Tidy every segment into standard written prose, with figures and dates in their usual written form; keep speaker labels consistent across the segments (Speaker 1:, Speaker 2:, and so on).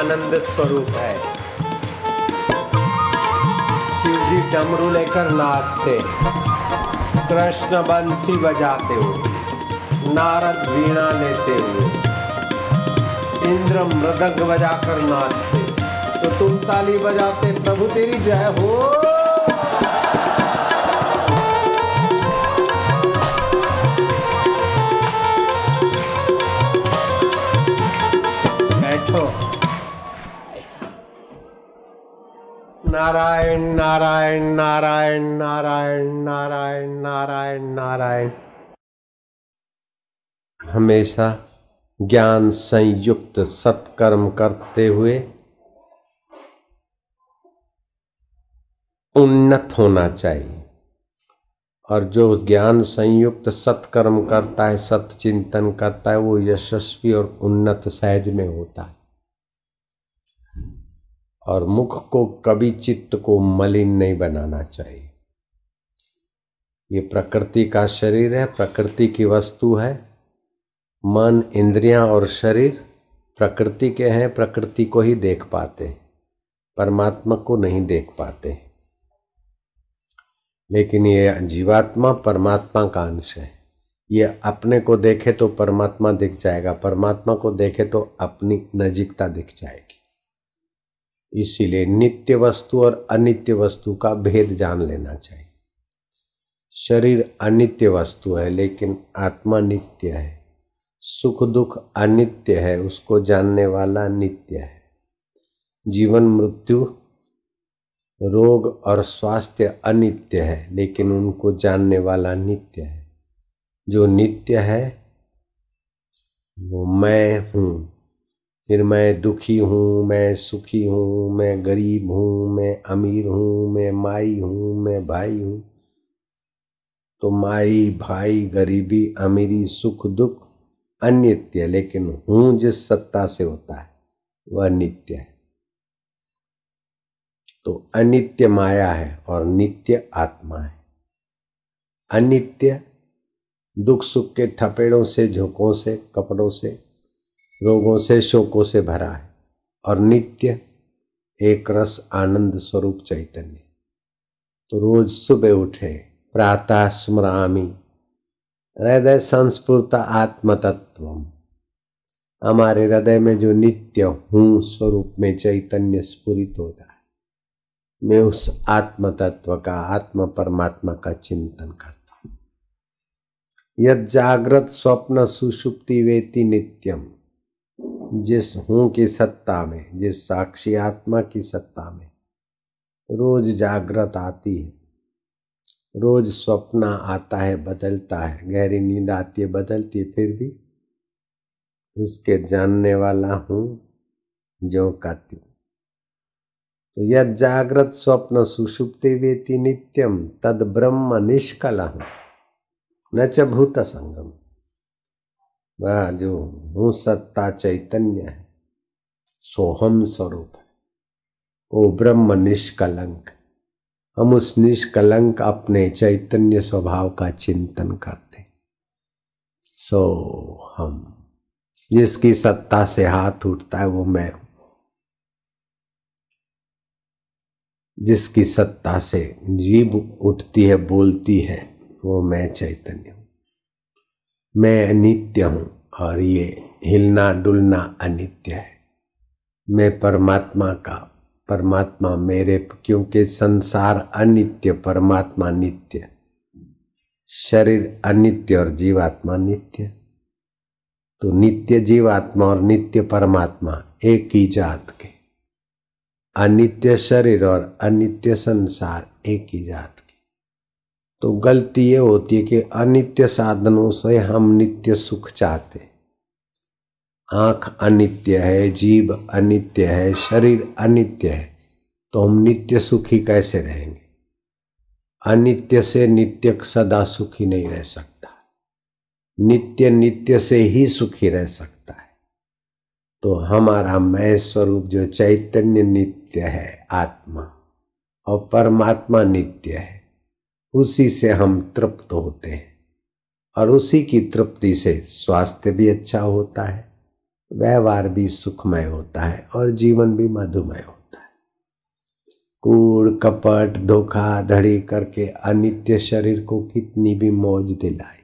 Speaker 1: आनंद स्वरूप है। शिव जी डमरू लेकर नाचते, कृष्ण बंसी बजाते हुए, नारद वीणा लेते हुए, इंद्र मृदंग बजाकर नाचते, तो तुम ताली बजाते प्रभु तेरी जय हो। नारायण नारायण नारायण नारायण नारायण नारायण नारायण। हमेशा ज्ञान संयुक्त सत्कर्म करते हुए उन्नत होना चाहिए, और जो ज्ञान संयुक्त सत्कर्म करता है, सत चिंतन करता है, वो यशस्वी और उन्नत सहज में होता है। और मुख को कभी चित्त को मलिन नहीं बनाना चाहिए। ये प्रकृति का शरीर है, प्रकृति की वस्तु है। मन, इंद्रियां और शरीर प्रकृति के हैं, प्रकृति को ही देख पाते, परमात्मा को नहीं देख पाते। लेकिन ये जीवात्मा परमात्मा का अंश है। ये अपने को देखे तो परमात्मा दिख जाएगा, परमात्मा को देखे तो अपनी नजीकता दिख जाएगी। इसीलिए नित्य वस्तु और अनित्य वस्तु का भेद जान लेना चाहिए। शरीर अनित्य वस्तु है, लेकिन आत्मा नित्य है। सुख दुख अनित्य है, उसको जानने वाला नित्य है। जीवन मृत्यु रोग और स्वास्थ्य अनित्य है, लेकिन उनको जानने वाला नित्य है। जो नित्य है वो मैं हूँ, फिर मैं दुखी हूँ, मैं सुखी हूँ, मैं गरीब हूँ, मैं अमीर हूँ, मैं माई हूँ, मैं भाई हूँ। तो माई भाई गरीबी अमीरी सुख दुख अनित्य, लेकिन हूँ जिस सत्ता से होता है वह नित्य है। तो अनित्य माया है और नित्य आत्मा है। अनित्य दुख सुख के थपेड़ों से, झोंकों से, कपड़ों से, रोगों से, शोकों से भरा है, और नित्य एक रस आनंद स्वरूप चैतन्य। तो रोज सुबह उठे, प्रातः स्मरामि हृदय संस्फुरत आत्मतत्वम। हमारे हृदय में जो नित्य हूँ स्वरूप में चैतन्य स्फुरित होता है, मैं उस आत्म तत्व का, आत्म परमात्मा का चिंतन करता हूँ। यद जागृत स्वप्न सुषुप्ति वेति नित्यम। जिस हूँ की सत्ता में, जिस साक्षी आत्मा की सत्ता में रोज जागृत आती है, रोज स्वप्न आता है, बदलता है, गहरी नींद आती है, बदलती है, फिर भी उसके जानने वाला हूँ जो कहती हूँ। तो यद जागृत स्वप्न सुषुप्ति वेति नित्यम तद ब्रह्म निष्कलह न च भूत संगम। वह जो हूँ सत्ता चैतन्य है, सोहम स्वरूप है, वो ब्रह्म निष्कलंक। हम उस निष्कलंक अपने चैतन्य स्वभाव का चिंतन करते। सो हम जिसकी सत्ता से हाथ उठता है वो मैं हूँ, जिसकी सत्ता से जीभ उठती है, बोलती है, वो मैं चैतन्य हूँ। मैं नित्य हूँ और ये हिलना डुलना अनित्य है। मैं परमात्मा का, परमात्मा मेरे, क्योंकि संसार अनित्य, परमात्मा नित्य, शरीर अनित्य और जीवात्मा नित्य। तो नित्य जीवात्मा और नित्य परमात्मा एक ही जात के, अनित्य शरीर और अनित्य संसार एक ही जात के। तो गलती ये होती है कि अनित्य साधनों से हम नित्य सुख चाहते। आँख अनित्य है, जीभ अनित्य है, शरीर अनित्य है, तो हम नित्य सुखी कैसे रहेंगे? अनित्य से नित्य सदा सुखी नहीं रह सकता, नित्य नित्य से ही सुखी रह सकता है। तो हमारा मैं स्वरूप जो चैतन्य नित्य है, आत्मा, और परमात्मा नित्य है, उसी से हम तृप्त होते हैं, और उसी की तृप्ति से स्वास्थ्य भी अच्छा होता है, व्यवहार भी सुखमय होता है और जीवन भी मधुमय होता है। कूड़ कपट धोखाधड़ी करके अनित्य शरीर को कितनी भी मौज दिलाई,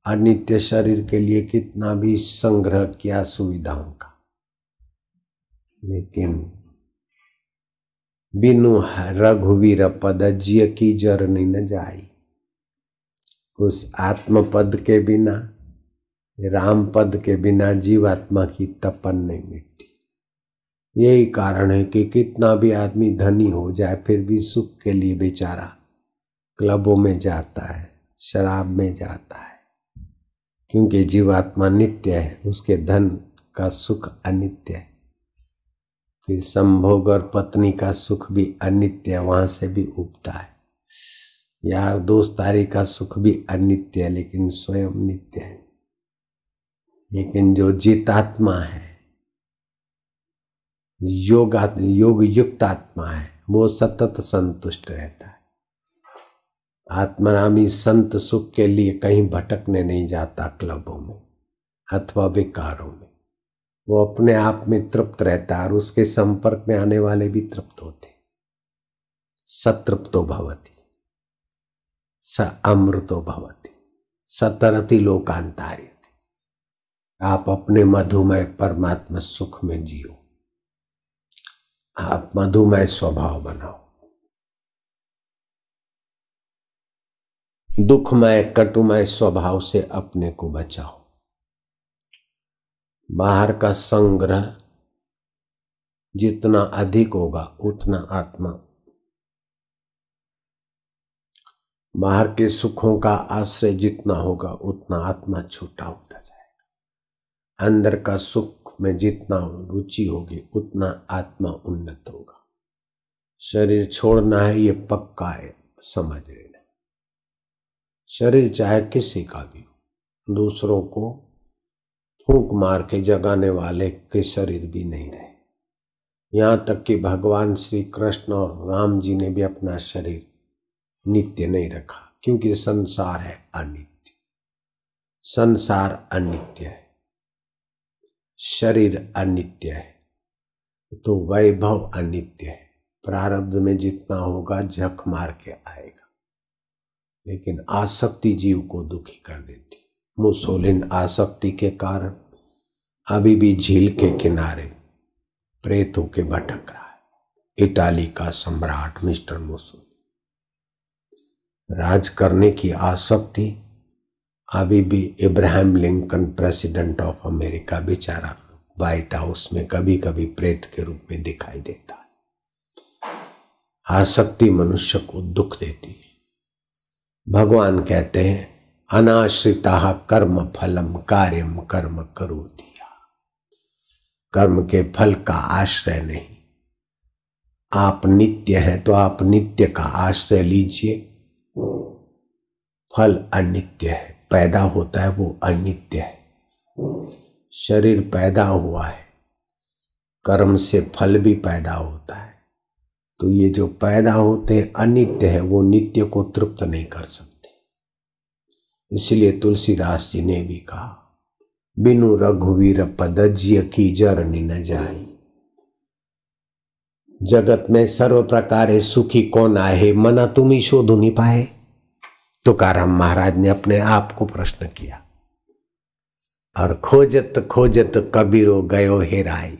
Speaker 1: अनित्य शरीर के लिए कितना भी संग्रह किया सुविधाओं का, लेकिन बिनु रघुवीर पद जिय की जरनी न जाई। उस आत्म पद के बिना, राम पद के बिना जीवात्मा की तपन नहीं मिटती। यही कारण है कि कितना भी आदमी धनी हो जाए फिर भी सुख के लिए बेचारा क्लबों में जाता है, शराब में जाता है, क्योंकि जीवात्मा नित्य है, उसके धन का सुख अनित्य है। फिर संभोग और पत्नी का सुख भी अनित्य है, वहां से भी उबता है। यार दोस्तारी का सुख भी अनित्य है, लेकिन स्वयं नित्य है। लेकिन जो जितात्मा है, योग युक्त आत्मा है, वो सतत संतुष्ट रहता है। आत्मारामी संत सुख के लिए कहीं भटकने नहीं जाता क्लबों में अथवा विकारों में। वो अपने आप में तृप्त रहता है और उसके संपर्क में आने वाले भी तृप्त होते। सतृप्तो भवति स अमृतो भवति सतरति लोकांतार्यति। आप अपने मधुमय परमात्मा सुख में जियो, आप मधुमय स्वभाव बनाओ। दुखमय कटुमय स्वभाव से अपने को बचाओ। बाहर का संग्रह जितना अधिक होगा उतना आत्मा, बाहर के सुखों का आश्रय जितना होगा उतना आत्मा छोटा होता जाएगा। अंदर का सुख में जितना रुचि होगी उतना आत्मा उन्नत होगा। शरीर छोड़ना है ये पक्का है, समझ लेना। शरीर चाहे किसी का भी हो, दूसरों को फूंक मार के जगाने वाले के शरीर भी नहीं रहे। यहाँ तक कि भगवान श्री कृष्ण और राम जी ने भी अपना शरीर नित्य नहीं रखा, क्योंकि संसार है अनित्य। संसार अनित्य है, शरीर अनित्य है, तो वैभव अनित्य है। प्रारब्ध में जितना होगा झक मार के आएगा, लेकिन आसक्ति जीव को दुखी कर देती। मुसोलिन आसक्ति के कारण अभी भी झील के किनारे प्रेत होके भटक रहा है। इटाली का सम्राट मिस्टर मुसोलिन, राज करने की आसक्ति अभी भी Ibrahim Lincoln president of America बेचारा व्हाइट हाउस में कभी कभी प्रेत के रूप में दिखाई देता है। आसक्ति मनुष्य को दुख देती है। भगवान कहते हैं अनाश्रिता कर्म फलम कार्यम कर्म करोति। कर्म के फल का आश्रय नहीं। आप नित्य हैं तो आप नित्य का आश्रय लीजिए। फल अनित्य है, पैदा होता है वो अनित्य है। शरीर पैदा हुआ है, कर्म से फल भी पैदा होता है, तो ये जो पैदा होते अनित्य है, वो नित्य को तृप्त नहीं कर सकते। इसलिए तुलसीदास जी ने भी कहा बिनु रघुवीर पद जिय की जरनी न जाई। जगत में सर्व प्रकारे सुखी कौन आहे, मना तुम ही शोधु नहीं पाए। तुकाराम महाराज ने अपने आप को प्रश्न किया, और खोजत खोजत कबीरो गयो हेराई।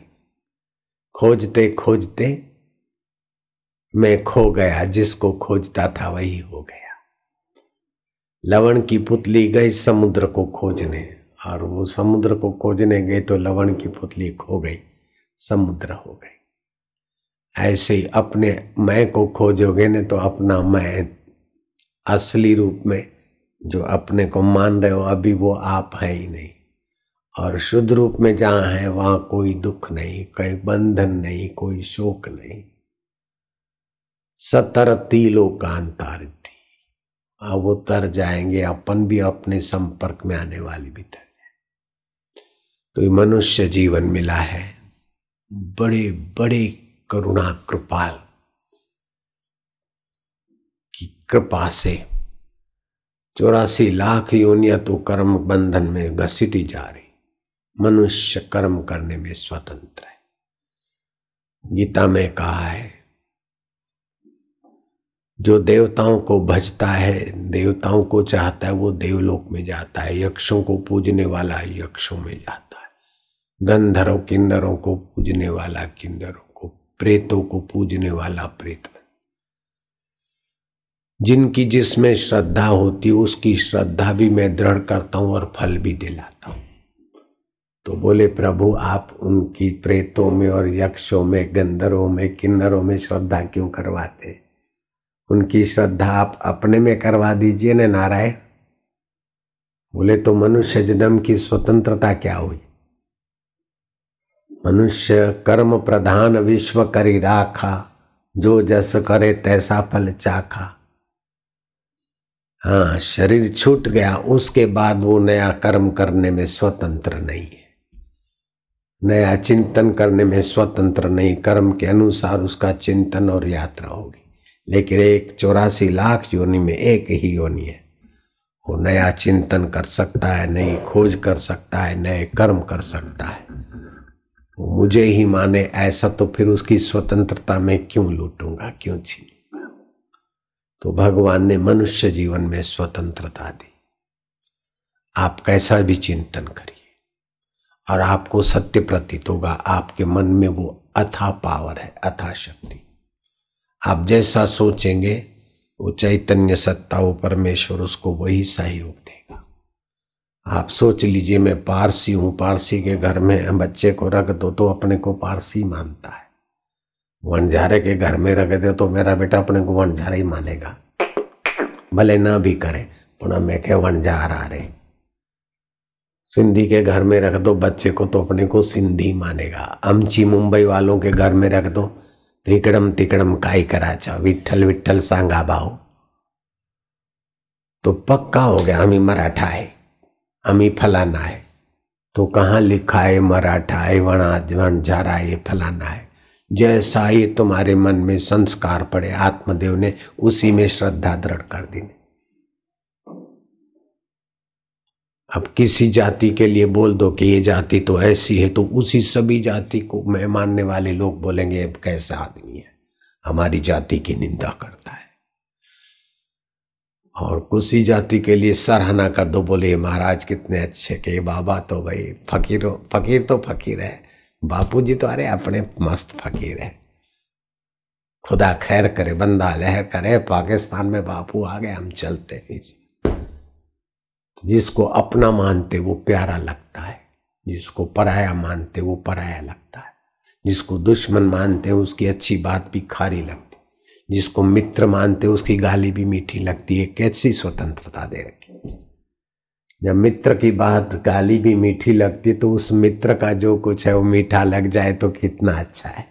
Speaker 1: खोजते खोजते मैं खो गया, जिसको खोजता था वही हो गया। लवण की पुतली गई समुद्र को खोजने, और वो समुद्र को खोजने गए तो लवण की पुतली खो गई, समुद्र हो गई। ऐसे ही अपने मैं को खोजोगे ने तो अपना मैं असली रूप में जो अपने को मान रहे हो अभी वो आप है ही नहीं, और शुद्ध रूप में जहाँ है वहाँ कोई दुख नहीं, कोई बंधन नहीं, कोई शोक नहीं। सतरती लोकांतारिति, अब वो तर जाएंगे, अपन भी अपने संपर्क में आने वाली भी तर जाए। तो ये मनुष्य जीवन मिला है बड़े बड़े करुणा कृपाल की कृपा से। 84 लाख योनियां तो कर्म बंधन में घसीटी जा रही, मनुष्य कर्म करने में स्वतंत्र है। गीता में कहा है, जो देवताओं को भजता है, देवताओं को चाहता है, वो देवलोक में जाता है। यक्षों को पूजने वाला यक्षों में जाता है। गंधर्व किन्नरों को पूजने वाला किन्नरों को, प्रेतों को पूजने वाला प्रेत में। जिनकी जिसमें श्रद्धा होती है उसकी श्रद्धा भी मैं दृढ़ करता हूं और फल भी दिलाता हूं। तो बोले प्रभु, आप उनकी प्रेतों में और यक्षों में, गंधर्वों में, किन्नरों में श्रद्धा क्यों करवाते? उनकी श्रद्धा आप अपने में करवा दीजिए न नारायण। बोले तो मनुष्य जन्म की स्वतंत्रता क्या हुई? मनुष्य कर्म प्रधान विश्व करी राखा, जो जस करे तैसा फल चाखा। हाँ, शरीर छूट गया, उसके बाद वो नया कर्म करने में स्वतंत्र नहीं है, नया चिंतन करने में स्वतंत्र नहीं। कर्म के अनुसार उसका चिंतन और यात्रा होगी। लेकिन 84 लाख योनि में एक ही योनि है, वो नया चिंतन कर सकता है, नई खोज कर सकता है, नए कर्म कर सकता है। वो मुझे ही माने ऐसा, तो फिर उसकी स्वतंत्रता में क्यों लूटूंगा, क्यों छीनूंगा? तो भगवान ने मनुष्य जीवन में स्वतंत्रता दी। आप कैसा भी चिंतन करिए और आपको सत्य प्रतीत होगा। आपके मन में वो अथाह पावर है, अथाह शक्ति। आप जैसा सोचेंगे वो चैतन्य सत्ता, वो परमेश्वर, उसको वही सहयोग देगा। आप सोच लीजिए मैं पारसी हूं, पारसी के घर में बच्चे को रख दो तो अपने को पारसी मानता है। वनझारे के घर में रख दे तो मेरा बेटा अपने को वनझारा ही मानेगा, भले ना भी करे, पुनः मैं क्या वनझारा रे। सिंधी के घर में रख दो बच्चे को तो अपने को सिंधी मानेगा। अमची मुंबई वालों के घर में रख दो तो इकड़म तिकड़म काई कराचा, विठ्ठल विठ्ठल सांगा बाहो, तो पक्का हो गया हमी मराठा है, हमी फलाना है। तो कहाँ लिखा है मराठा है, वनझारा है, फलाना है? जैसा ही तुम्हारे मन में संस्कार पड़े, आत्मदेव ने उसी में श्रद्धा दृढ़ कर दी। अब किसी जाति के लिए बोल दो कि ये जाति तो ऐसी है, तो उसी सभी जाति को मैं मानने वाले लोग बोलेंगे अब कैसा आदमी है, हमारी जाति की निंदा करता है। और किसी जाति के लिए सराहना कर दो, बोले महाराज कितने अच्छे के, बाबा तो भाई फकीर तो फकीर है, बापू जी तो अरे अपने मस्त फकीर है। खुदा खैर करे, बंदा लहर करे, पाकिस्तान में बापू आ गए, हम चलते हैं। जिसको अपना मानते वो प्यारा लगता है, जिसको पराया मानते वो पराया लगता है, जिसको दुश्मन मानते उसकी अच्छी बात भी खारी लगती, जिसको मित्र मानते उसकी गाली भी मीठी लगती है। कैसी स्वतंत्रता दे रखी! जब मित्र की बात गाली भी मीठी लगती तो उस मित्र का जो कुछ है वो मीठा लग जाए तो कितना अच्छा है।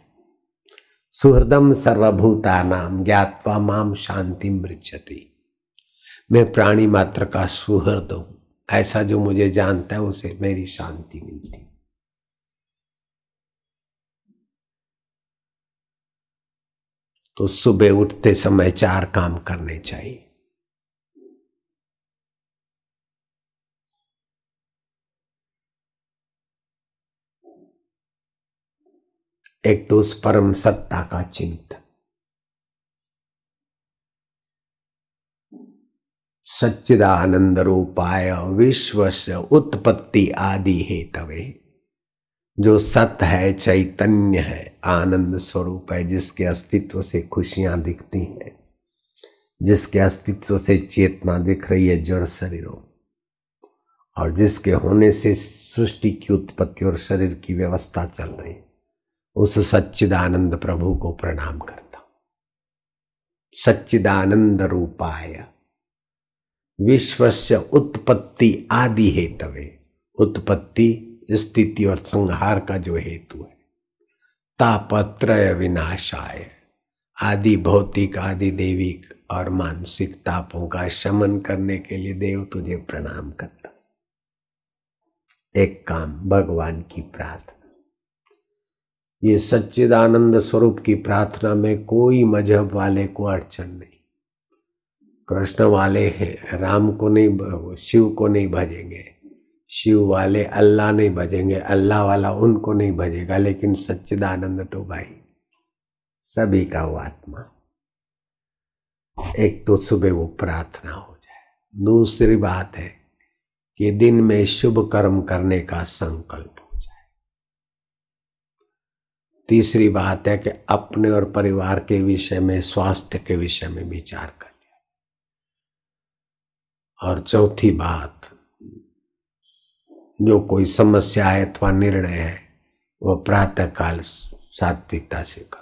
Speaker 1: सुहृदम सर्वभूतानां ज्ञात्वा माम शांति मृच्छति। मैं प्राणी मात्र का सुहृद हूं, ऐसा जो मुझे जानता है उसे मेरी शांति मिलती। तो सुबह उठते समय 4 काम करने चाहिए। एक तो उस परम सत्ता का चिंतन, सच्चिदानंद रूपाय विश्वस्य उत्पत्ति आदि हेतवे। जो सत्य है, चैतन्य है, आनंद स्वरूप है, जिसके अस्तित्व से खुशियां दिखती हैं, जिसके अस्तित्व से चेतना दिख रही है जड़ शरीरों, और जिसके होने से सृष्टि की उत्पत्ति और शरीर की व्यवस्था चल रही है, उस सच्चिदानंद प्रभु को प्रणाम करता हूं। सच्चिदानंद रूपाय विश्वस्य उत्पत्ति आदि हेतवे। उत्पत्ति, स्थिति और संहार का जो हेतु है। तापत्रय विनाशाय, आदि भौतिक, आदि देविक और मानसिक तापों का शमन करने के लिए देव तुझे प्रणाम करता। एक काम, भगवान की प्रार्थना। ये सच्चिदानंद स्वरूप की प्रार्थना में कोई मजहब वाले को अड़चन नहीं। कृष्ण वाले हैं, राम को नहीं, शिव को नहीं भजेंगे, शिव वाले अल्लाह नहीं भजेंगे, अल्लाह वाला उनको नहीं भजेगा, लेकिन सच्चिदानंद तो भाई सभी का वो आत्मा। एक तो सुबह वो प्रार्थना हो जाए, दूसरी बात है कि दिन में शुभ कर्म करने का संकल्प हो जाए, तीसरी बात है कि अपने और परिवार के विषय में, स्वास्थ्य के विषय में विचार कर दिया, और चौथी बात, जो कोई समस्या है अथवा निर्णय है वो प्रातःकाल सात्विकता से करो।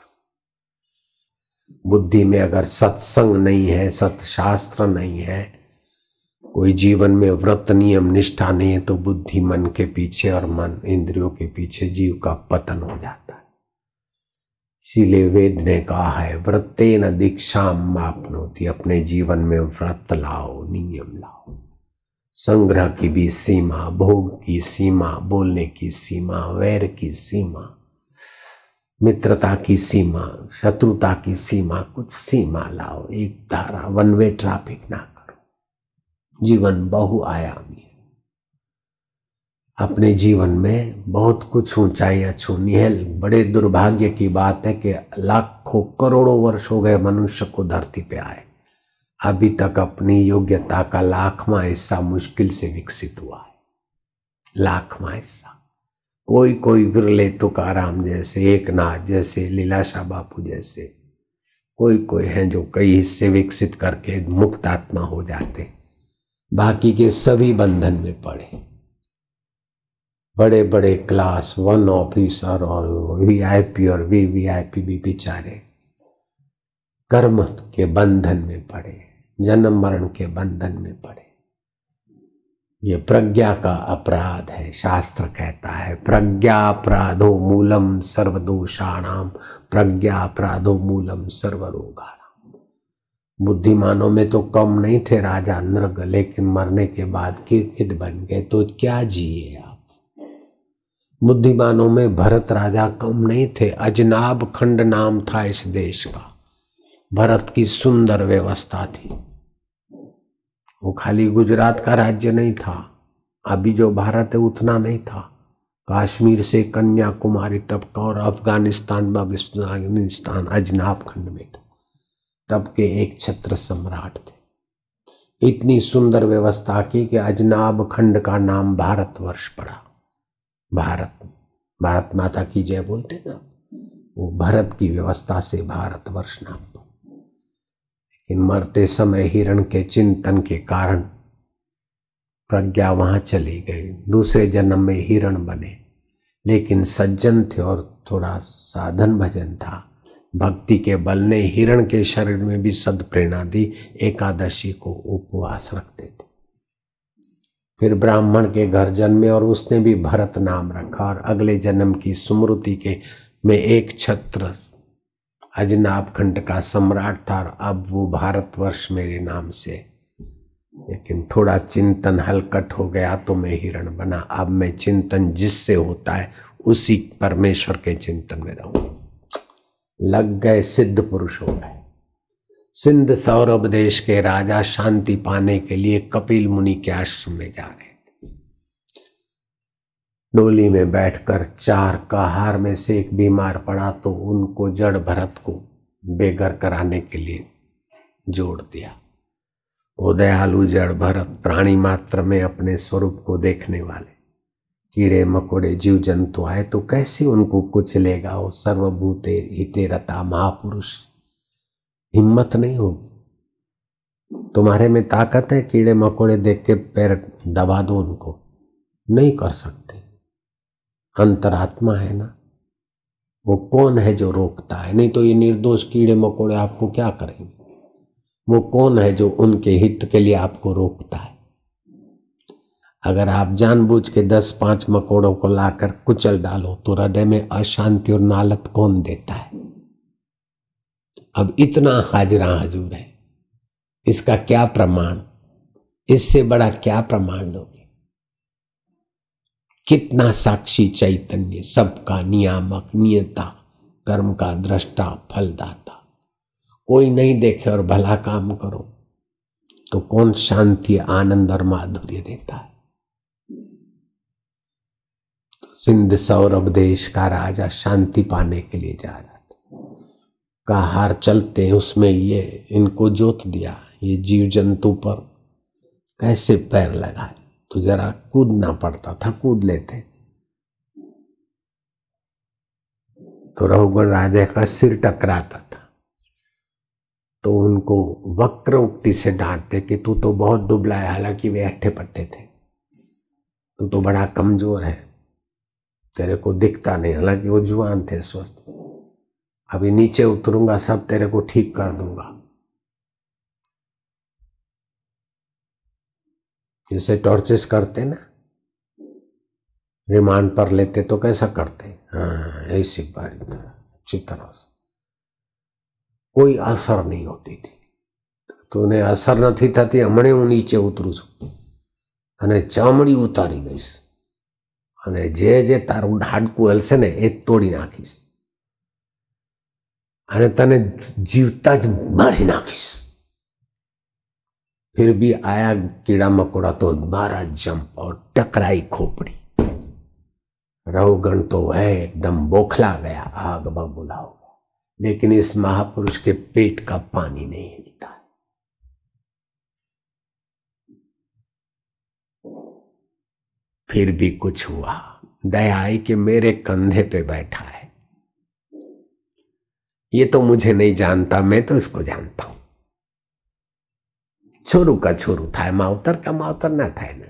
Speaker 1: बुद्धि में अगर सत्संग नहीं है, सत्शास्त्र नहीं है, कोई जीवन में व्रत नियम निष्ठा नहीं है, तो बुद्धि मन के पीछे और मन इंद्रियों के पीछे जीव का पतन हो जाता है। इसीलिए वेद ने कहा है व्रतेन दीक्षाम आपनोति, अपने जीवन में व्रत लाओ, नियम लाओ। संग्रह की भी सीमा, भोग की सीमा, बोलने की सीमा, वैर की सीमा, मित्रता की सीमा, शत्रुता की सीमा, कुछ सीमा लाओ। एक धारा, वन वे ट्रैफिक ना करो। जीवन बहुआयामी है। अपने जीवन में बहुत कुछ ऊंचाइयां छूनी है। बड़े दुर्भाग्य की बात है कि लाखों करोड़ों वर्ष हो गए मनुष्य को धरती पे आए, अभी तक अपनी योग्यता का 1,00,000वां हिस्सा मुश्किल से विकसित हुआ है। 1,00,000वां हिस्सा। कोई विरले तुकाराम जैसे, एकनाथ जैसे, लीलाशाह बापू जैसे कोई हैं जो कई हिस्से विकसित करके मुक्त आत्मा हो जाते, बाकी के सभी बंधन में पड़े। बड़े बड़े क्लास 1 ऑफिसर और वीआईपी और वीवीआईपी भी बेचारे कर्म के बंधन में पड़े, जन्म मरण के बंधन में पड़े। ये प्रज्ञा का अपराध है। शास्त्र कहता है प्रज्ञापराधो मूलम सर्वदोषाणाम, प्रज्ञापराधो मूलम सर्वरोगाणाम। बुद्धिमानों में तो कम नहीं थे राजा नृग, लेकिन मरने के बाद किरकिट बन गए, तो क्या जिए आप। बुद्धिमानों में भरत राजा कम नहीं थे। अजनाब खंड नाम था इस देश का। भरत की सुंदर व्यवस्था थी। वो खाली गुजरात का राज्य नहीं था, अभी जो भारत है उतना नहीं था। कश्मीर से कन्याकुमारी तक का, और अफगानिस्तान पाकिस्तान अजनाब खंड में था। तब के एक छत्र सम्राट थे। इतनी सुंदर व्यवस्था की कि अजनाब खंड का नाम भारतवर्ष पड़ा। भारत माता की जय बोलते ना, वो भरत की व्यवस्था से भारतवर्ष नाम। लेकिन मरते समय हिरण के चिंतन के कारण प्रज्ञा वहां चली गई। दूसरे जन्म में हिरण बने, लेकिन सज्जन थे और थोड़ा साधन भजन था। भक्ति के बल ने हिरण के शरीर में भी सद्प्रेरणा दी। एकादशी को उपवास रखते थे। फिर ब्राह्मण के घर जन्मे और उसने भी भरत नाम रखा, और अगले जन्म की स्मृति के में एक छत्र अजनाब खंड का सम्राट था, और अब वो भारतवर्ष मेरे नाम से। लेकिन थोड़ा चिंतन हलकट हो गया तो मैं हिरण बना। अब मैं चिंतन जिससे होता है उसी परमेश्वर के चिंतन में रहूं। लग गए, सिद्ध पुरुष हो गए। सिंध सौरभ देश के राजा शांति पाने के लिए कपिल मुनि के आश्रम में जा रहे थे। डोली में बैठकर 4 कहार में से एक बीमार पड़ा, तो उनको जड़ भरत को बेघर कराने के लिए जोड़ दिया। वो दयालु जड़ भरत प्राणी मात्र में अपने स्वरूप को देखने वाले कीड़े मकोड़े जीव जंतु आए तो कैसे उनको कुचलेगा। वो सर्वभूते हिते रता महापुरुष, हिम्मत नहीं होगी। तुम्हारे में ताकत है, कीड़े मकोड़े देख के पैर दबा दो उनको, नहीं कर सकते। अंतरात्मा है ना, वो कौन है जो रोकता है। नहीं तो ये निर्दोष कीड़े मकोड़े आपको क्या करेंगे। वो कौन है जो उनके हित के लिए आपको रोकता है। अगर आप जानबूझ के 10-5 मकोड़ों को लाकर कुचल डालो तो हृदय में अशांति और नालत कौन देता है। अब इतना हाजरा हजूर है, इसका क्या प्रमाण, इससे बड़ा क्या प्रमाण दोगे। कितना साक्षी चैतन्य, सबका नियामक, नियता, कर्म का दृष्टा, फलदाता। कोई नहीं देखे और भला काम करो तो कौन शांति, आनंद और माधुर्य देता है। सिंध सौरभ देश का राजा शांति पाने के लिए जा रहा था। कहार चलते उसमें ये इनको जोत दिया, ये जीव जंतु पर कैसे पैर लगाए, तो जरा कूदना पड़ता था, कूद लेते तो रहुगण राजा का सिर टकराता था। तो उनको वक्र उक्ति से डांटते कि तू तो बहुत दुबला है, हालांकि वे अट्ठे पट्टे थे, तू तो बड़ा कमजोर है, तेरे को दिखता नहीं, हालांकि वो जुआन थे, स्वस्थ। अभी नीचे उतरूंगा, सब तेरे को ठीक कर दूंगा। जैसे टॉर्चेस करते ना, रिमांड पर लेते तो कैसा करते, हाँ ऐसी बारी तरह अच्छी तरह से, कोई असर नहीं होती थी। तूने असर નથી થતી, હમણે હું નીચે ઉતરું છું અને ચામડી ઉતારી દઈશ અને જે જે તારું હાડકું હલશે ને એ તોડી નાખીશ અને તને જીવતા જ મારી નાખીશ। फिर भी आया कीड़ा मकोड़ा तो मारा जंप और टकराई खोपड़ी। रहुगण तो वह एकदम बौखला गया, आग बबूला हो गया, लेकिन इस महापुरुष के पेट का पानी नहीं हिलता है। फिर भी कुछ हुआ, दया आई कि मेरे कंधे पे बैठा है, ये तो मुझे नहीं जानता, मैं तो इसको जानता हूं। छोरू का छोरू था, मावतर का मावतर ना था ना।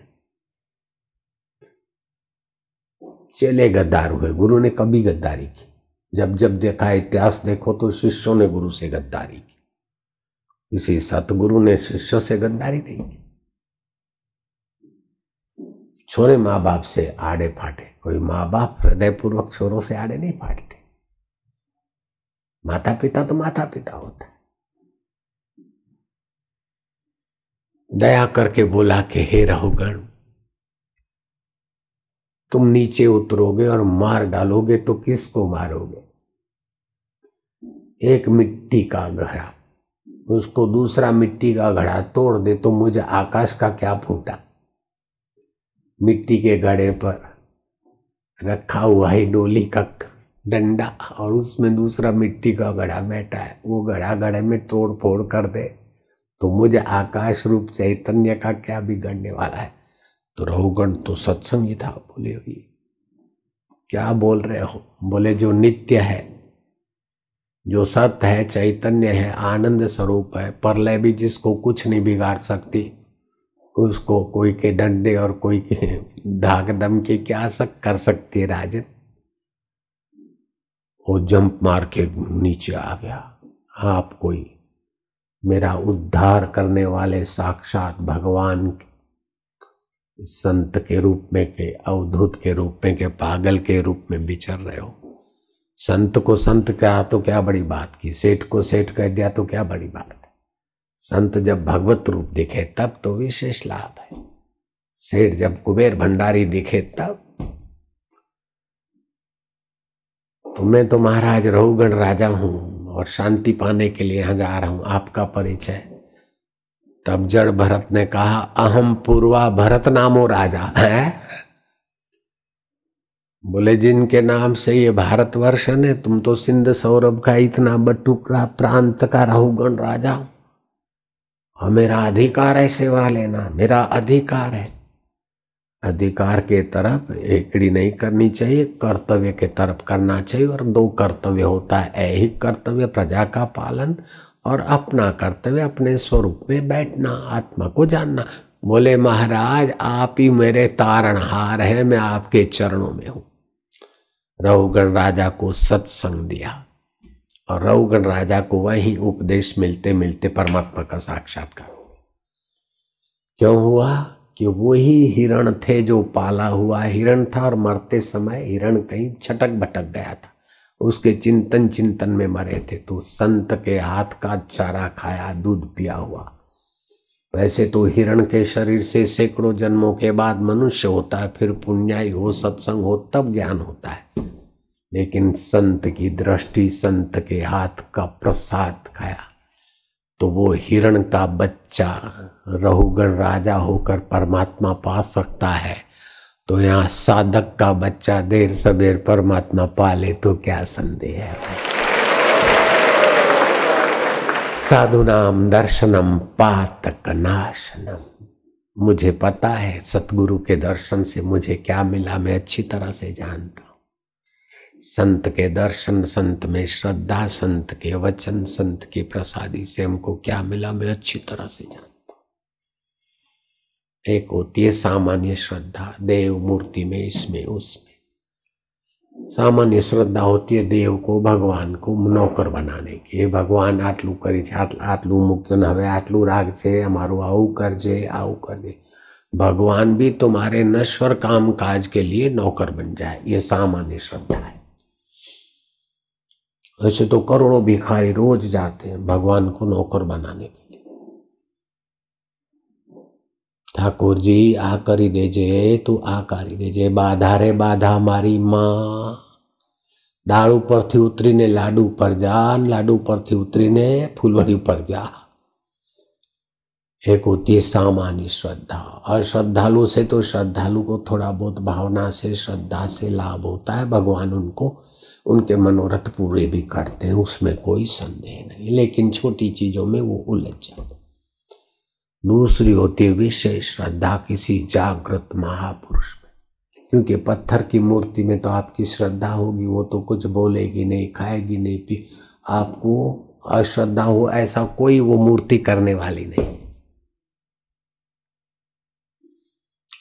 Speaker 1: चेले गद्दार हुए, गुरु ने कभी गद्दारी की? जब जब देखा, इतिहास देखो तो शिष्यों ने गुरु से गद्दारी की, किसी सतगुरु ने शिष्यों से गद्दारी नहीं की। छोरे माँ बाप से आड़े फाटे, कोई माँ बाप हृदय पूर्वक छोरों से आड़े नहीं फाटते। माता पिता तो माता पिता होता है। दया करके बोला कि हे रहुगण, तुम नीचे उतरोगे और मार डालोगे तो किसको मारोगे? एक मिट्टी का घड़ा, उसको दूसरा मिट्टी का घड़ा तोड़ दे तो मुझे आकाश का क्या फूटा? मिट्टी के घड़े पर रखा हुआ है डोली का डंडा और उसमें दूसरा मिट्टी का घड़ा बैठा है, वो घड़ा घड़े में तोड़ फोड़ कर दे तो मुझे आकाश रूप चैतन्य का क्या बिगड़ने वाला है? तो रहुगण तो सत्संगी था, बोले हुई क्या बोल रहे हो? बोले जो नित्य है, जो सत्य है, चैतन्य है, आनंद स्वरूप है, परलय भी जिसको कुछ नहीं बिगाड़ सकती, उसको कोई के डंडे और कोई के धाक दम के क्या कर सकती है राजन? वो जंप मार के नीचे आ गया। आप कोई मेरा उद्धार करने वाले साक्षात भगवान संत के रूप में के, अवधूत के रूप में के, पागल के रूप में विचर रहे हो। संत को संत कहा तो क्या बड़ी बात की, सेठ को सेठ कह दिया तो क्या बड़ी बात है। संत जब भगवत रूप दिखे तब तो विशेष लाभ है, सेठ जब कुबेर भंडारी दिखे तब। तो मैं तो महाराज रहुगण राजा हूं और शांति पाने के लिए यहां जा रहा हूं, आपका परिचय। तब जड़ भरत ने कहा, अहम पूर्वा भरत नामो राजा है। बोले जिनके नाम से ये भारतवर्ष है, तुम तो सिंध सौरभ का इतना बटुकड़ा प्रांत का रहुगण राजा हो, और मेरा अधिकार है सेवा लेना, मेरा अधिकार है। अधिकार के तरफ एकड़ी नहीं करनी चाहिए, कर्तव्य के तरफ करना चाहिए। और दो कर्तव्य होता है, ऐहिक कर्तव्य प्रजा का पालन और अपना कर्तव्य अपने स्वरूप में बैठना, आत्मा को जानना। बोले महाराज आप ही मेरे तारणहार हैं, मैं आपके चरणों में हूं। रहुगण राजा को सत्संग दिया और रहुगण राजा को वही उपदेश मिलते मिलते परमात्मा का साक्षात्कार हुआ। क्यों हुआ? कि वही हिरण थे जो पाला हुआ हिरण था और मरते समय हिरण कहीं छटक भटक गया था, उसके चिंतन में मरे थे। तो संत के हाथ का चारा खाया, दूध पिया हुआ। वैसे तो हिरण के शरीर से सैकड़ों जन्मों के बाद मनुष्य होता है, फिर पुण्याई हो, सत्संग हो, तब ज्ञान होता है। लेकिन संत की दृष्टि, संत के हाथ का प्रसाद खाया तो वो हिरण का बच्चा रहुगण राजा होकर परमात्मा पा सकता है। तो यहाँ साधक का बच्चा देर सबेर परमात्मा पाले तो क्या संदेह है। साधुनाम दर्शनम पातक नाशनम। मुझे पता है सतगुरु के दर्शन से मुझे क्या मिला, मैं अच्छी तरह से जानता हूँ। संत के दर्शन, संत में श्रद्धा, संत के वचन, संत की प्रसादी से हमको क्या मिला मैं अच्छी तरह से जानता हूँ। एक होती है सामान्य श्रद्धा, देव मूर्ति में, इसमें उसमें। सामान्य श्रद्धा होती है देव को, भगवान को नौकर बनाने की। भगवान आटलू करी छे, आटलू मुक्यो न हवे, आटलू राग छे, हमारू आऊ करजे, आऊ करजे। भगवान भी तुम्हारे नश्वर काम काज के लिए नौकर बन जाए, ये सामान्य श्रद्धा है। ऐसे तो करोड़ों भिखारी रोज जाते हैं भगवान को नौकर बनाने के लिए। ठाकुर जी आ करी देजे, तू आ करी देजे, बाधा रे बाधा मारी मां। दाळ उपरथी उतरीने लाडू पर जा, लाडू परथी उतरीने फूलवड़ी पर जा। एक होती है सामान्य श्रद्धा। और श्रद्धालु से तो श्रद्धालु को थोड़ा बहुत भावना से, श्रद्धा से लाभ होता है। भगवान उनको उनके मनोरथ पूरे भी करते हैं, उसमें कोई संदेह नहीं, लेकिन छोटी चीजों में वो उलझ जाते। दूसरी होती है विशेष श्रद्धा किसी जागृत महापुरुष में, क्योंकि पत्थर की मूर्ति में तो आपकी श्रद्धा होगी, वो तो कुछ बोलेगी नहीं, खाएगी नहीं, पी आपको अश्रद्धा हो ऐसा कोई वो मूर्ति करने वाली नहीं।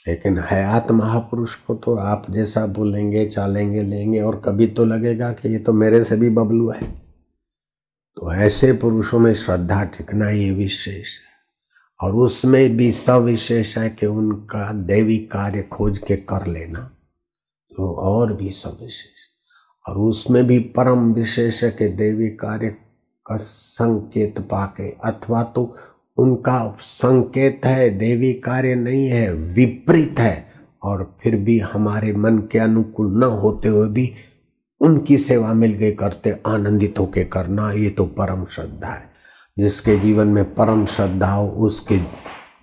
Speaker 1: लेकिन हयात महापुरुष को तो आप जैसा बोलेंगे, चालेंगे, लेंगे, और कभी तो लगेगा कि ये तो मेरे से भी बबलू है। तो ऐसे पुरुषों में श्रद्धा टिकना ये विशेष है। और उसमें भी सविशेष है कि उनका दैवी कार्य खोज के कर लेना, तो और भी सविशेष। और उसमें भी परम विशेष है कि दैवी कार्य का संकेत पाके, अथवा तो उनका संकेत है, देवी कार्य नहीं है, विपरीत है, और फिर भी हमारे मन के अनुकूल न होते हुए भी उनकी सेवा मिल गई करते, आनंदित होकर करना, ये तो परम श्रद्धा है। जिसके जीवन में परम श्रद्धा हो, उसके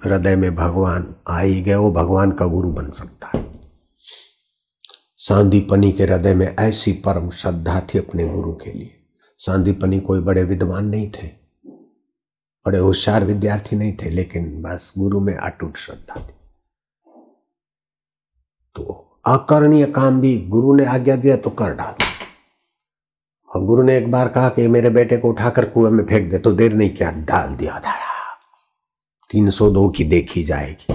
Speaker 1: हृदय में भगवान आ ही गए, वो भगवान का गुरु बन सकता है। सांदीपनी के हृदय में ऐसी परम श्रद्धा थी अपने गुरु के लिए। सांदीपनी कोई बड़े विद्वान नहीं थे, बड़े होशियार विद्यार्थी नहीं थे, लेकिन बस गुरु में अटूट श्रद्धा थी। तो अकरणीय काम भी गुरु ने आज्ञा दिया तो कर डालो। और गुरु ने एक बार कहा कि मेरे बेटे को उठाकर कुएं में फेंक दे, तो देर नहीं किया, डाल दिया धड़ा। 302 की देखी जाएगी,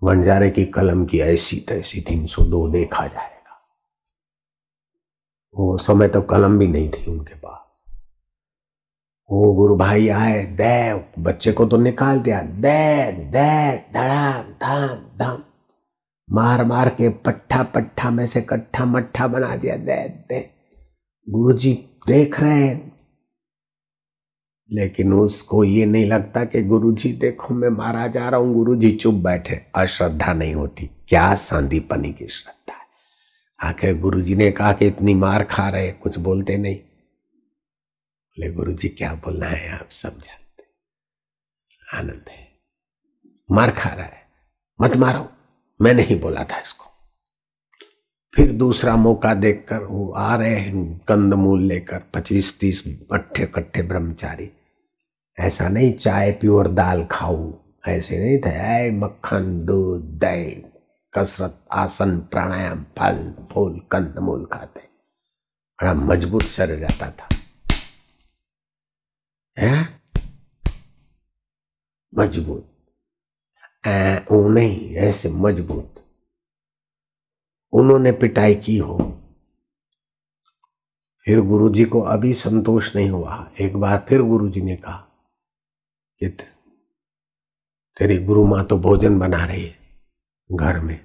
Speaker 1: वंजारे की कलम की ऐसी तैसी 302 देखा जाएगा। वो समय तो कलम भी नहीं थी उनके पास। वो गुरु भाई आए, दे बच्चे को तो निकाल दिया, दे दे धड़ाम धाम धाम मार मार के पट्ठा पट्ठा में से कट्ठा मट्ठा बना दिया, दे दे। गुरुजी देख रहे हैं, लेकिन उसको ये नहीं लगता कि गुरुजी देखो मैं मारा जा रहा हूं। गुरुजी चुप बैठे, अश्रद्धा नहीं होती। क्या सांदीपनी की श्रद्धा है। आखिर गुरुजी ने कहा कि इतनी मार खा रहे, कुछ बोलते नहीं। बोले गुरुजी क्या बोलना है आप सब जानते, आनंद है, मार खा रहा है, मत मारो, मैं नहीं बोला था इसको। फिर दूसरा मौका देखकर वो आ रहे हैं कंदमूल लेकर, 25-30 पट्टे कट्टे ब्रह्मचारी। ऐसा नहीं चाय पियो और दाल खाओ, ऐसे नहीं था। ऐ मक्खन दूध दही कसरत आसन प्राणायाम फल फूल कंदमूल खाते, बड़ा मजबूत शरीर रहता था। है मजबूत, वो नहीं, ऐसे मजबूत। उन्होंने पिटाई की हो, फिर गुरुजी को अभी संतोष नहीं हुआ। एक बार फिर गुरुजी ने कहा कि तेरी गुरु माँ तो भोजन बना रही है घर में।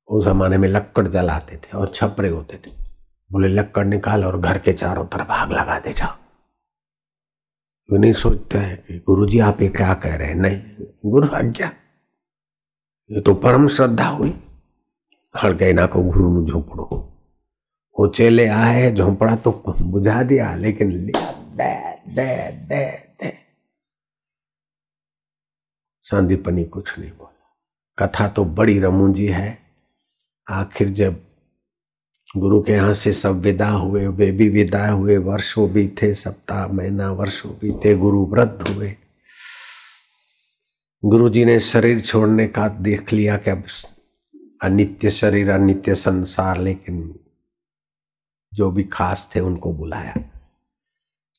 Speaker 1: उस जमाने में लक्कड़ जलाते थे और छपरे होते थे। बोले लक्कड़ निकाल और घर के चारों तरफ आग लगा दे जाओ। वो नहीं सोचते हैं कि गुरुजी आप ये क्या कह रहे हैं। नहीं, गुरु आज्ञा, ये तो परम श्रद्धा हुई। हर गए ना को गुरु नु झोपड़ो, वो चेले आए, झोपड़ा तो बुझा दिया, लेकिन लिया दे दे दे दे। सांदीपनी कुछ नहीं बोला। कथा तो बड़ी रमूंजी है, आखिर जब गुरु के यहाँ से सब विदा हुए, वे भी विदा हुए, वर्षों बीते, सप्ताह महीना वर्षों बीते, गुरु वृद्ध हुए। गुरु जी ने शरीर छोड़ने का देख लिया कि अब अनित्य शरीर, अनित्य संसार, लेकिन जो भी खास थे उनको बुलाया।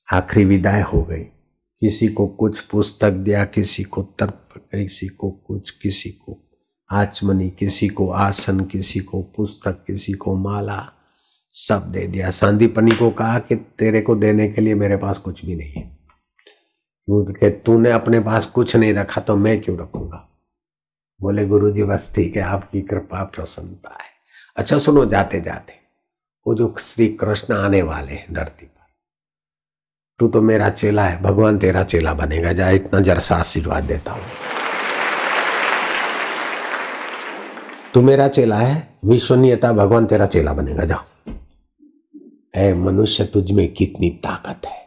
Speaker 1: आखिरी विदाई हो गई। किसी को कुछ पुस्तक दिया, किसी को तर्प, किसी को कुछ, किसी को आचमनी, किसी को आसन, किसी को पुस्तक, किसी को माला, सब दे दिया। सांदीपनी को कहा कि तेरे को देने के लिए मेरे पास कुछ भी नहीं है, क्योंकि तूने अपने पास कुछ नहीं रखा तो मैं क्यों रखूंगा। बोले गुरुजी बस ठीक है, आपकी कृपा प्रसन्नता है। अच्छा सुनो, जाते जाते वो जो श्री कृष्ण आने वाले हैं धरती पर, तू तो मेरा चेला है, भगवान तेरा चेला बनेगा, जा इतना जरा सा आशीर्वाद देता हूं। तू मेरा चेला है, विश्वनीयता, भगवान तेरा चेला बनेगा, जाओ। ऐ मनुष्य, तुझ में कितनी ताकत है,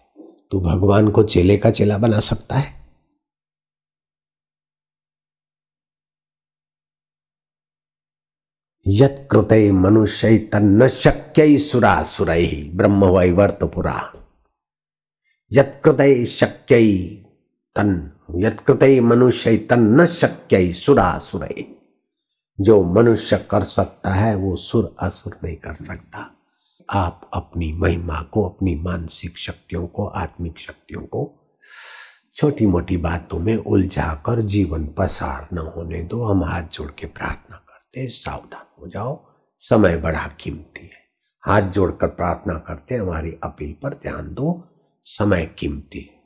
Speaker 1: तू भगवान को चेले का चेला बना सकता है। यत् कृते मनुष्य तन्न शक्य सुरासुरै ब्रह्म वैवर्त पुरा। यत् कृते शक्य तन, यत् कृते मनुष्य तन्न शक्य सुरासुरै। जो मनुष्य कर सकता है वो सुर असुर नहीं कर सकता। आप अपनी महिमा को, अपनी मानसिक शक्तियों को, आत्मिक शक्तियों को छोटी मोटी बातों में उलझाकर जीवन पसार न होने दो। हम हाथ जोड़ के प्रार्थना करते, सावधान हो जाओ, समय बड़ा कीमती है। हाथ जोड़कर प्रार्थना करते, हमारी अपील पर ध्यान दो, समय कीमती है।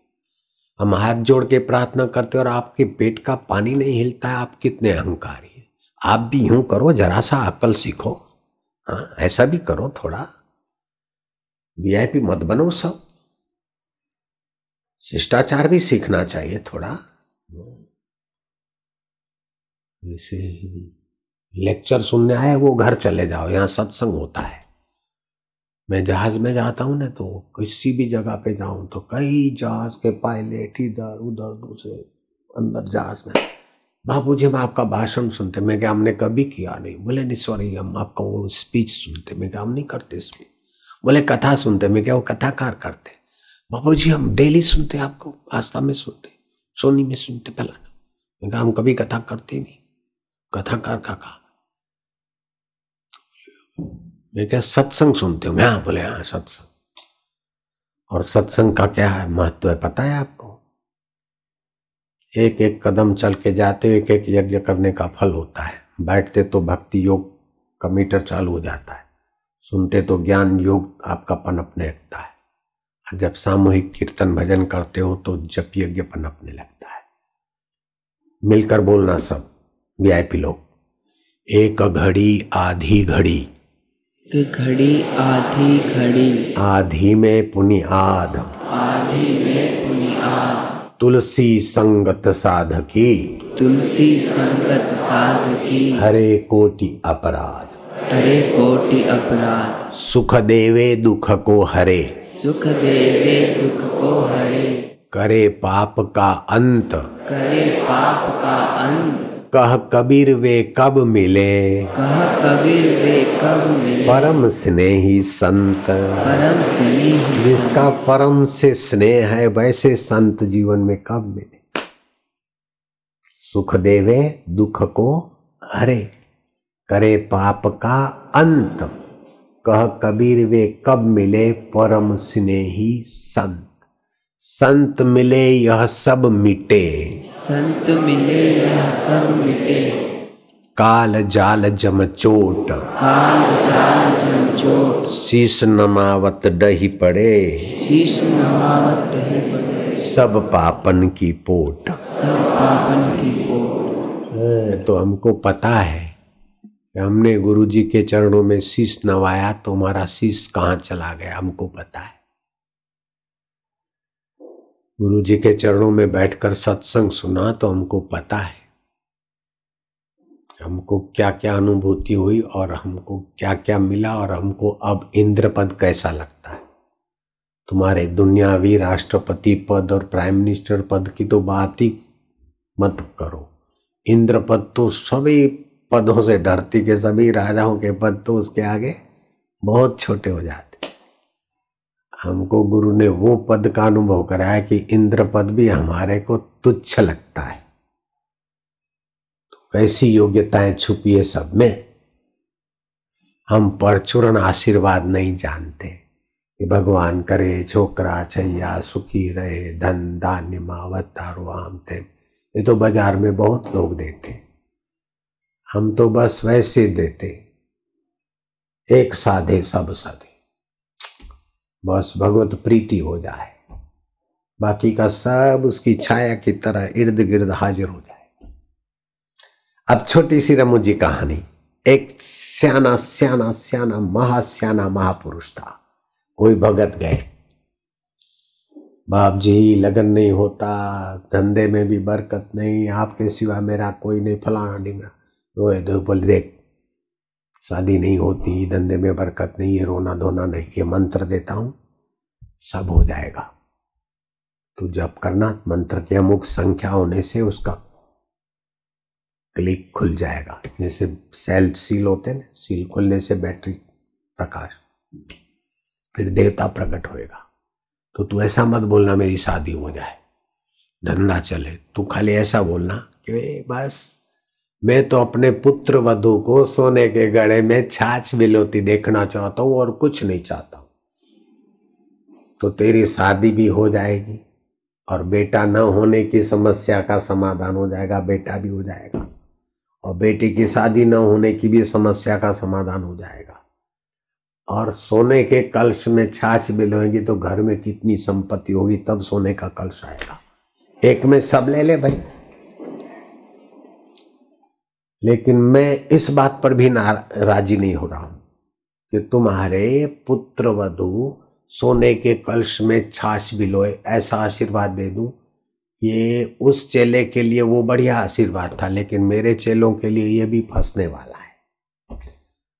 Speaker 1: हम हाथ जोड़ के प्रार्थना करते और आपके पेट का पानी नहीं हिलता है, आप कितने अहंकारी हैं। आप भी यूं करो, जरा सा अकल सीखो। हाँ, ऐसा भी करो, थोड़ा वीआईपी मत बनो, सब शिष्टाचार भी सीखना चाहिए थोड़ा। वैसे लेक्चर सुनने आए वो घर चले जाओ, यहाँ सत्संग होता है। मैं जहाज में जाता हूँ ना, तो किसी भी जगह पे जाऊं तो कई जहाज के पायलट इधर उधर, दूसरे अंदर जहाज में, बाबूजी हम आपका भाषण सुनते। मैं क्या, हमने कभी किया नहीं। बोले नहीं सॉरी, हम आपका वो स्पीच सुनते। मैं क्या, हम नहीं करते स्पीच। बोले कथा सुनते। मैं क्या, वो कथाकार करते। बाबूजी हम डेली सुनते, आपको आस्था में सुनते, सोनी में सुनते, पहला। मैं कहा हम कभी कथा करते नहीं, कथाकार का काम। मैं क्या, सत्संग सुनते हो? हाँ। बोले हाँ, सत्संग। और सत्संग का क्या है महत्व है पता है आपको? एक एक कदम चल के जाते हो, एक एक यज्ञ करने का फल होता है। बैठते तो भक्ति योग का मीटर चालू हो जाता है, सुनते तो ज्ञान योग आपका पनपने लगता है। जब सामूहिक कीर्तन भजन करते हो तो जप यज्ञ पनपने लगता है। मिलकर बोलना सब वीआईपी लोग, एक घड़ी आधी घड़ी,
Speaker 2: एक घड़ी आधी घड़ी,
Speaker 1: आधी में पुनिआद,
Speaker 2: आधी में पुनिआद।
Speaker 1: तुलसी संगत साधकी,
Speaker 2: तुलसी संगत साधकी।
Speaker 1: हरे कोटि अपराध,
Speaker 2: हरे कोटि अपराध।
Speaker 1: सुख देवे दुख को हरे,
Speaker 2: सुख देवे दुख को हरे।
Speaker 1: करे पाप का अंत,
Speaker 2: करे पाप का अंत।
Speaker 1: कह कबीर वे कब मिले,
Speaker 2: कह कबीर वे कब मिले।
Speaker 1: परम स्नेही संत,
Speaker 2: परम स्नेही।
Speaker 1: जिसका परम से स्नेह है वैसे संत जीवन में कब मिले। सुख देवे दुख को हरे, करे पाप का अंत, कह कबीर वे कब मिले, परम स्नेही संत। संत मिले यह सब मिटे,
Speaker 2: संत मिले यह सब मिटे।
Speaker 1: काल जाल जम चोट,
Speaker 2: काल जाल जम चोट।
Speaker 1: शीश नमावत डही पड़े,
Speaker 2: शीश नमावत डही पड़े।
Speaker 1: सब पापन की पोट।
Speaker 2: सब पापन की पोट।
Speaker 1: तो हमको पता है कि हमने गुरुजी के चरणों में शीश नवाया तो हमारा शीश कहाँ चला गया, हमको पता है। गुरु जी के चरणों में बैठकर सत्संग सुना तो हमको पता है हमको क्या क्या अनुभूति हुई और हमको क्या क्या मिला, और हमको अब इंद्र पद कैसा लगता है। तुम्हारे दुनियावी राष्ट्रपति पद और प्राइम मिनिस्टर पद की तो बात ही मत करो। इंद्र पद तो सभी पदों से धरती के सभी राजाओं के पद तो उसके आगे बहुत छोटे हो जाते। हमको गुरु ने वो पद का अनुभव कराया कि इंद्र पद भी हमारे को तुच्छ लगता है। तो कैसी योग्यताएं छुपी है सब में। हम परचूर्ण आशीर्वाद नहीं जानते कि भगवान करे छोकरा छैया सुखी रहे, धन धान्य मावत तारो आम थे, ये तो बाजार में बहुत लोग देते। हम तो बस वैसे देते, एक साधे सब साधे, बस भगवत प्रीति हो जाए, बाकी का सब उसकी छाया की तरह इर्द गिर्द हाजिर हो जाए। अब छोटी सी रमुजी कहानी। एक स्याना स्याना स्याना महास्याना महापुरुष था। कोई भगत गए, बाप जी लगन नहीं होता, धंधे में भी बरकत नहीं, आपके सिवा मेरा कोई नहीं, फलाना ढिंगना। रोए दो, बोले देख शादी नहीं होती, धंधे में बरकत नहीं, ये रोना धोना नहीं, ये मंत्र देता हूं सब हो जाएगा। तू जप करना, मंत्र की अमुक संख्या होने से उसका क्लिक खुल जाएगा, जैसे सेल सील होते ना, सील खुलने से बैटरी प्रकाश, फिर देवता प्रकट होएगा। तो तू ऐसा मत बोलना मेरी शादी हो जाए, धंधा चले, तू खाली ऐसा बोलना कि बस मैं तो अपने पुत्र वधू को सोने के गड़े में छाछ बिलोती देखना चाहता हूं और कुछ नहीं चाहता हूं। तो तेरी शादी भी हो जाएगी और बेटा न होने की समस्या का समाधान हो जाएगा, बेटा भी हो जाएगा, और बेटी की शादी न होने की भी समस्या का समाधान हो जाएगा। और सोने के कलश में छाछ बिलोएंगी तो घर में कितनी संपत्ति होगी, तब सोने का कलश आएगा। एक में सब ले ले भाई। लेकिन मैं इस बात पर भी राजी नहीं हो रहा हूं कि तुम्हारे पुत्र वधू सोने के कलश में छाछ बिलोए, ऐसा आशीर्वाद दे दूं। ये उस चेले के लिए वो बढ़िया आशीर्वाद था, लेकिन मेरे चेलों के लिए ये भी फंसने वाला है।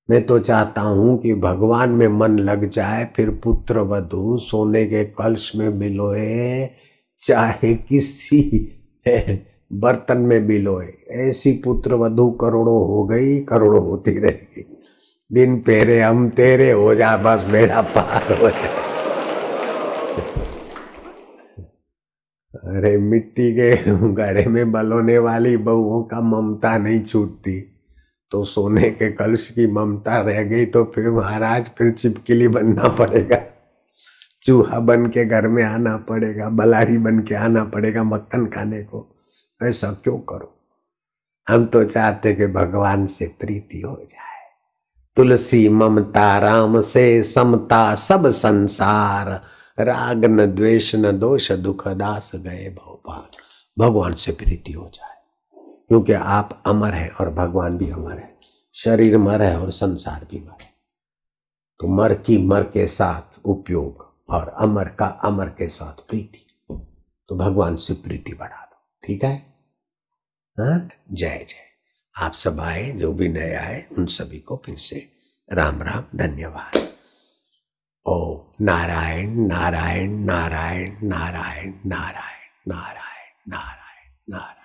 Speaker 1: मैं तो चाहता हूं कि भगवान में मन लग जाए, फिर पुत्र वधू सोने के कलश में बिलोए, चाहे किसी बर्तन में बिलोए। ऐसी पुत्र वधू करोड़ों हो गई, करोड़ों होती रहेगी। बिन पेरे हम तेरे हो जा, बस बेड़ा पार हो जाए। अरे मिट्टी के घड़े में बलोने वाली बहुओं का ममता नहीं छूटती, तो सोने के कलश की ममता रह गई तो फिर महाराज फिर चिपकिली बनना पड़ेगा, चूहा बन के घर में आना पड़ेगा, बलाड़ी बन के आना पड़ेगा मक्खन खाने को। ऐसा क्यों करो? हम तो चाहते कि भगवान से प्रीति हो जाए। तुलसी ममता राम से समता सब संसार, राग न द्वेष न दोष दुख दास गए भवपार। भगवान से प्रीति हो जाए, क्योंकि आप अमर है और भगवान भी अमर है, शरीर मर है और संसार भी मर है। तो मर की मर के साथ उपयोग और अमर का अमर के साथ प्रीति। तो भगवान से प्रीति बढ़ा दो, ठीक है? हाँ, जय जय। आप सब आए, जो भी नए आए उन सभी को फिर से राम राम, धन्यवाद। ओ नारायण नारायण नारायण नारायण नारायण नारायण नारायण नारायण।